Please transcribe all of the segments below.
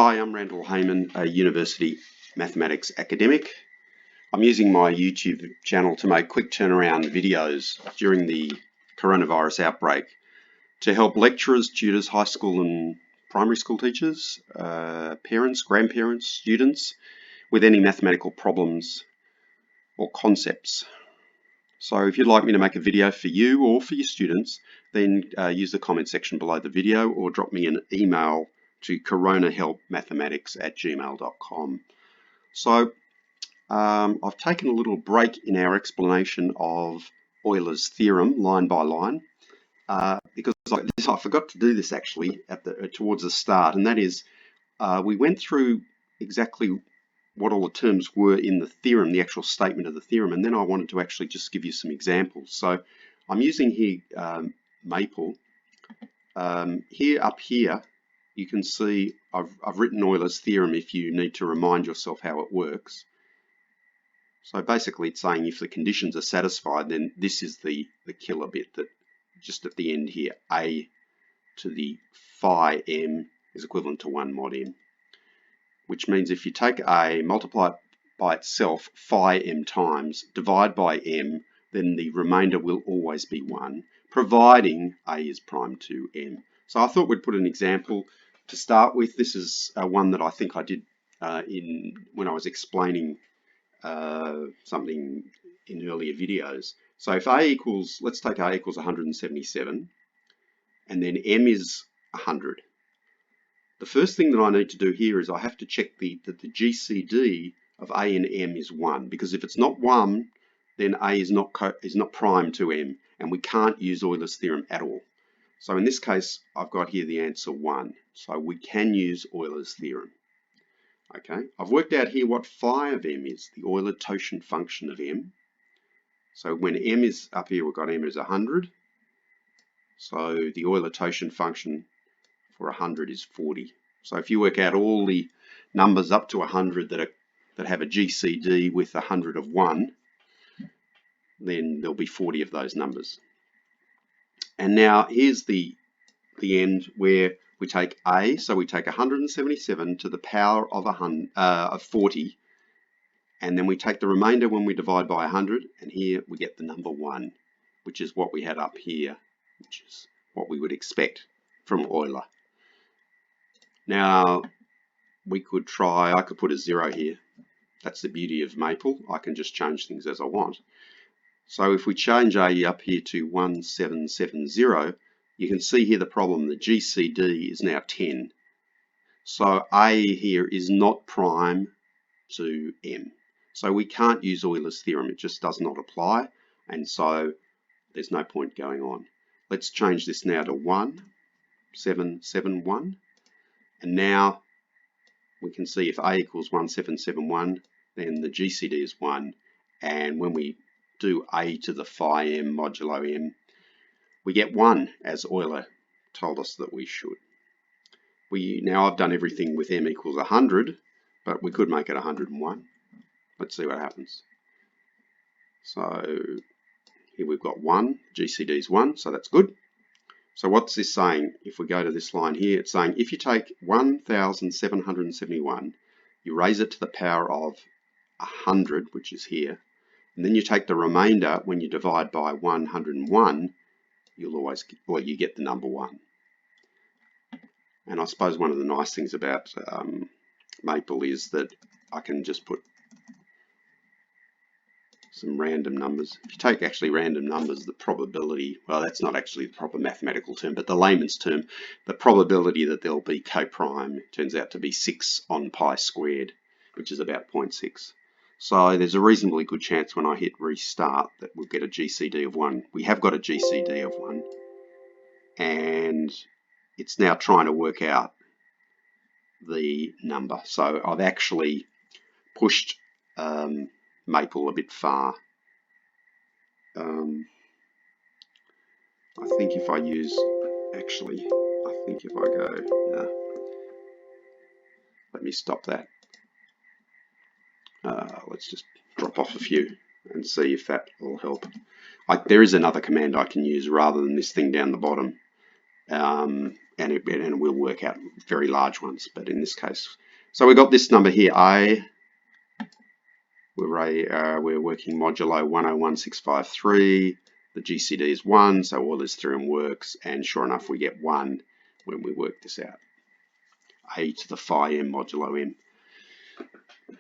Hi, I'm Randall Heyman, a university mathematics academic. I'm using my YouTube channel to make quick turnaround videos during the coronavirus outbreak to help lecturers, tutors, high school and primary school teachers, parents, grandparents, students with any mathematical problems or concepts. So if you'd like me to make a video for you or for your students, then use the comment section below the video or drop me an email to coronahelpmathematics@gmail.com. So I've taken a little break in our explanation of Euler's theorem line by line because I forgot to do this actually towards the start, and that is we went through exactly what all the terms were in the theorem, the actual statement of the theorem, and then I wanted to actually just give you some examples. So I'm using here Maple. Here up here you can see I've written Euler's theorem if you need to remind yourself how it works. So basically it's saying if the conditions are satisfied, then this is the killer bit, that just at the end here, a to the phi m is equivalent to 1 mod m, which means if you take a, multiply it by itself phi m times, divide by m, then the remainder will always be 1, providing a is prime to m. So I thought we'd put an example to start with. This is one that I think I did when I was explaining something in earlier videos. So if a equals, let's take a equals 177, and then m is 100. The first thing that I need to do here is I have to check that the GCD of a and m is 1, because if it's not 1, then a is not prime to m, and we can't use Euler's theorem at all. So in this case, I've got here the answer 1. So we can use Euler's theorem. Okay, I've worked out here what phi of m is, the Euler totient function of m. So when m is up here, we've got m is 100. So the Euler totient function for 100 is 40. So if you work out all the numbers up to 100 that have a GCD with 100 of 1, then there'll be 40 of those numbers. And now here's the end where we take a, so we take 177 to the power of 40, and then we take the remainder when we divide by 100, and here we get the number 1, which is what we had up here, which is what we would expect from Euler. Now we could try, I could put a 0 here. That's the beauty of Maple. I can just change things as I want. So if we change a up here to 1770, you can see here the problem. The GCD is now 10. So a here is not prime to m. So we can't use Euler's theorem. It just does not apply. And so there's no point going on. Let's change this now to 1771. And now we can see if a equals 1771, then the GCD is 1. And when we do a to the phi m modulo m, we get 1, as Euler told us that we should. Now I've done everything with m equals 100, but we could make it 101. Let's see what happens. So here we've got 1, GCD is 1, so that's good. So what's this saying? If we go to this line here, it's saying if you take 1771, you raise it to the power of 100, which is here, and then you take the remainder when you divide by 101, you get the number 1. And I suppose one of the nice things about Maple is that I can just put some random numbers. If you take actually random numbers, the probability, well, that's not actually the proper mathematical term, but the layman's term, the probability that there'll be coprime turns out to be 6 on pi squared, which is about 0.6. So there's a reasonably good chance when I hit restart that we'll get a GCD of 1. We have got a GCD of 1. And it's now trying to work out the number. So I've actually pushed Maple a bit far. I think if I use, if I go, no, let me stop that. Let's just drop off a few and see if that will help. There is another command I can use rather than this thing down the bottom. and it will work out very large ones, but in this case. So we've got this number here, A. We're working modulo 101653. The GCD is 1, so Euler's theorem works, and sure enough, we get 1 when we work this out. A to the phi m modulo m.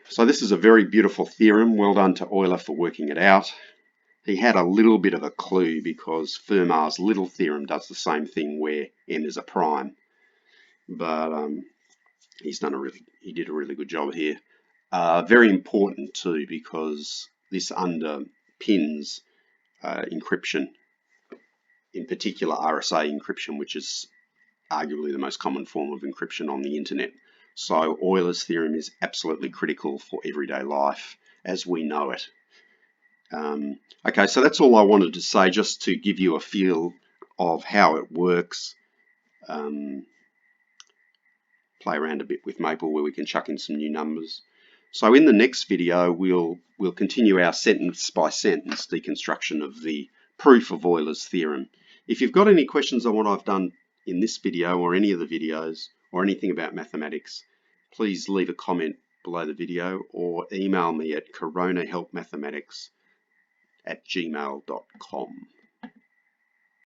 So this is a very beautiful theorem. Well done to Euler for working it out. He had a little bit of a clue because Fermat's little theorem does the same thing where m is a prime. But he did a really good job here. Very important too, because this underpins encryption, in particular RSA encryption, which is arguably the most common form of encryption on the internet. So Euler's theorem is absolutely critical for everyday life as we know it. Okay, so that's all I wanted to say, just to give you a feel of how it works. Play around a bit with Maple where we can chuck in some new numbers. So in the next video, we'll continue our sentence by sentence deconstruction of the proof of Euler's theorem. If you've got any questions on what I've done in this video or any of the videos or anything about mathematics, please leave a comment below the video or email me at coronahelpmathematics@gmail.com.